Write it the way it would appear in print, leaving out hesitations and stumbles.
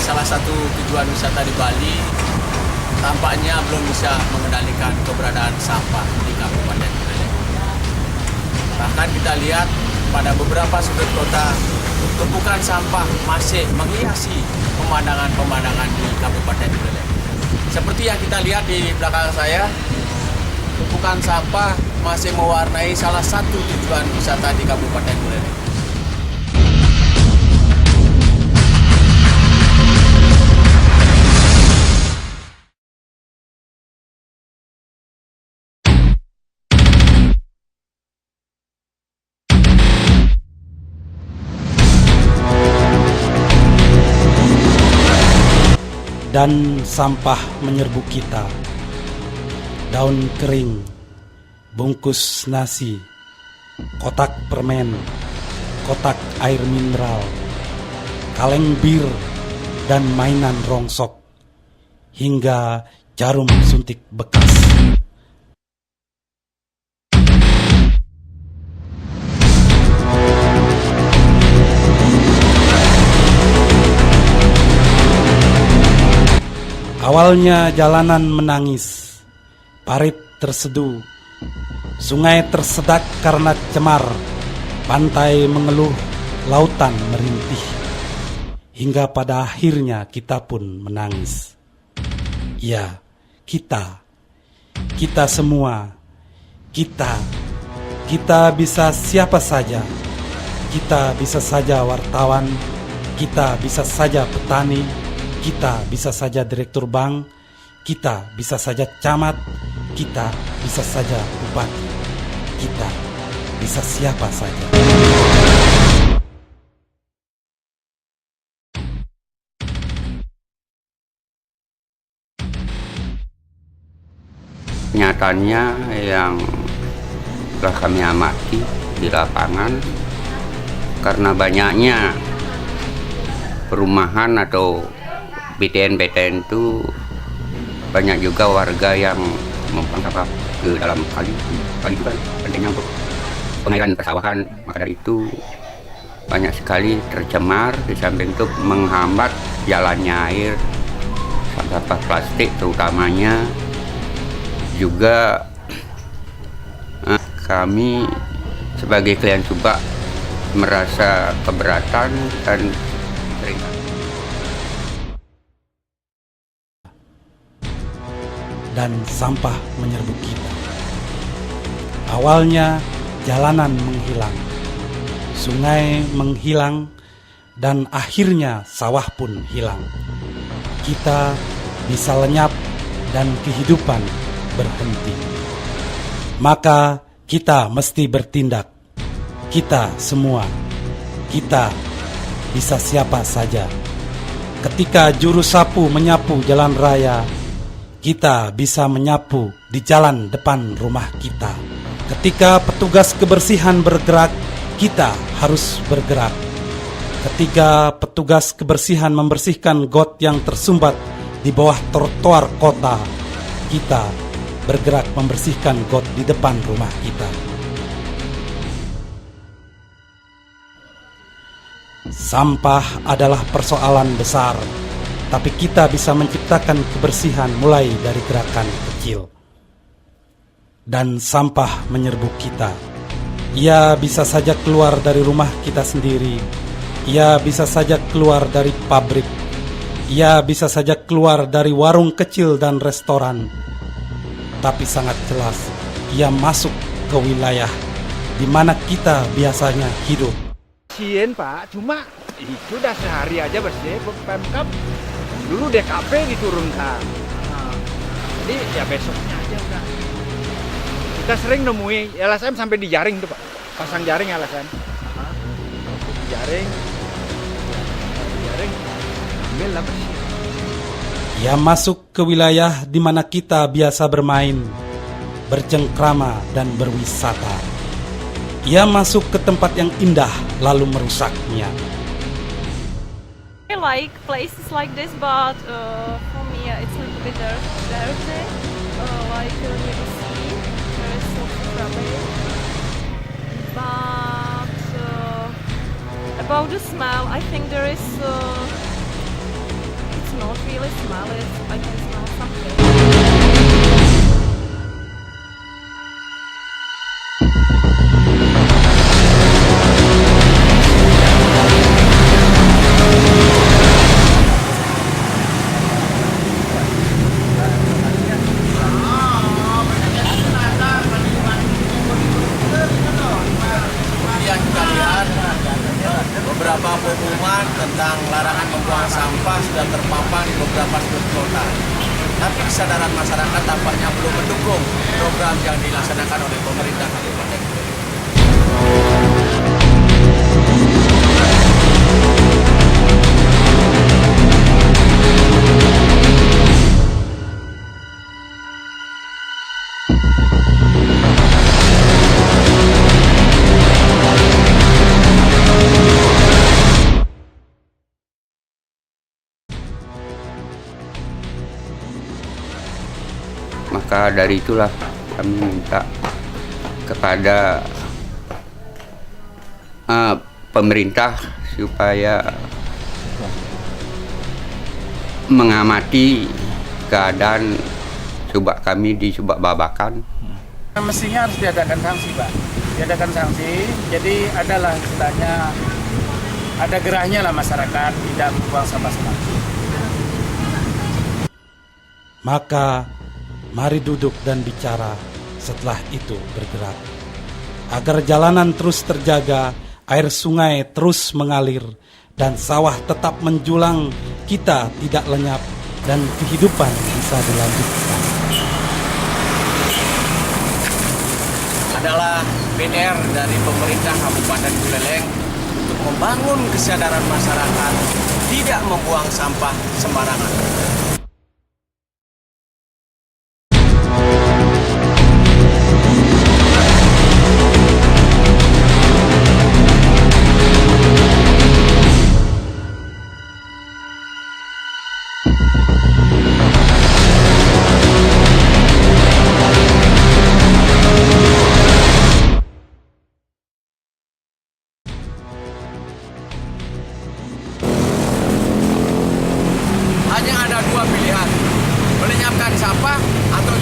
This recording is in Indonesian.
salah satu tujuan wisata di Bali, tampaknya belum bisa mengendalikan keberadaan sampah di Kabupaten Buleleng. Bahkan kita lihat pada beberapa sudut kota, tumpukan sampah masih menghiasi pemandangan-pemandangan di Kabupaten Buleleng. Seperti yang kita lihat di belakang saya, tumpukan sampah masih mewarnai salah satu tujuan wisata di Kabupaten Buleleng. Dan sampah menyerbu kita. Daun kering, bungkus nasi, kotak permen, kotak air mineral, kaleng bir, dan mainan rongsok, hingga jarum suntik bekas. Awalnya jalanan menangis, parit terseduh, sungai tersedak karena cemar, pantai mengeluh, lautan merintih, hingga pada akhirnya kita pun menangis. Ya, kita semua, kita bisa siapa saja, kita bisa saja wartawan, kita bisa saja petani, kita bisa saja direktur bank, kita bisa saja camat, kita bisa saja bupati, kita bisa siapa saja. Nyatanya yang telah kami amati di lapangan, karena banyaknya perumahan atau BTN itu, banyak juga warga yang membuang sampah ke dalam kali itu kan pentingnya untuk pengairan persawahan. Maka dari itu banyak sekali tercemar, di samping itu menghambat jalannya air, sampah plastik terutamanya. Juga kami sebagai klien Subak merasa keberatan dan sering dan sampah menyerbu kita. Awalnya jalanan menghilang, sungai menghilang, dan akhirnya sawah pun hilang. Kita bisa lenyap dan kehidupan berhenti. Maka kita mesti bertindak. Kita semua, kita bisa siapa saja. Ketika juru sapu menyapu jalan raya, kita bisa menyapu di jalan depan rumah kita. Ketika petugas kebersihan bergerak, kita harus bergerak. Ketika petugas kebersihan membersihkan got yang tersumbat di bawah trotoar kota, kita bergerak membersihkan got di depan rumah kita. Sampah adalah persoalan besar, tapi kita bisa menciptakan kebersihan mulai dari gerakan kecil. Dan sampah menyerbu kita. Ia bisa saja keluar dari rumah kita sendiri. Ia bisa saja keluar dari pabrik. Ia bisa saja keluar dari warung kecil dan restoran. Tapi sangat jelas, ia masuk ke wilayah di mana kita biasanya hidup. Sien Pak, cuma itu udah sehari aja bersih, Pemkab dulu DKP diturunkan. Nah, jadi ya besoknya aja udah. Kita sering nemui LSM sampai di jaring tuh Pak, pasang jaring LSM. Di jaring, ambil lah bersih. Ia masuk ke wilayah di mana kita biasa bermain, bercengkrama dan berwisata. Ia masuk ke tempat yang indah lalu merusaknya. I like places like this, but for me it's a little bit dirty. Like near the sea, there is also rubbish. But about the smell, I think there is smell it. I can smell something. Yang kita lihat beberapa pengumuman tentang larangan membuang sampah sudah terpampang di beberapa sudut kota. Tapi kesadaran masyarakat tampaknya belum mendukung program yang dilaksanakan oleh pemerintah kabupaten. Maka dari itulah kami minta kepada pemerintah supaya mengamati keadaan subak kami di Subak Babakan. Mestinya harus diadakan sanksi, Pak. Diadakan sanksi, jadi adalah istilahnya ada gerahnya lah masyarakat tidak membuang sampah sembarangan. Maka mari duduk dan bicara, setelah itu bergerak. Agar jalanan terus terjaga, air sungai terus mengalir, dan sawah tetap menjulang, kita tidak lenyap, dan kehidupan bisa dilanjutkan. Adalah PR dari pemerintah Kabupaten Buleleng untuk membangun kesadaran masyarakat tidak membuang sampah sembarangan. Hanya ada dua pilihan, melenyapkan sampah atau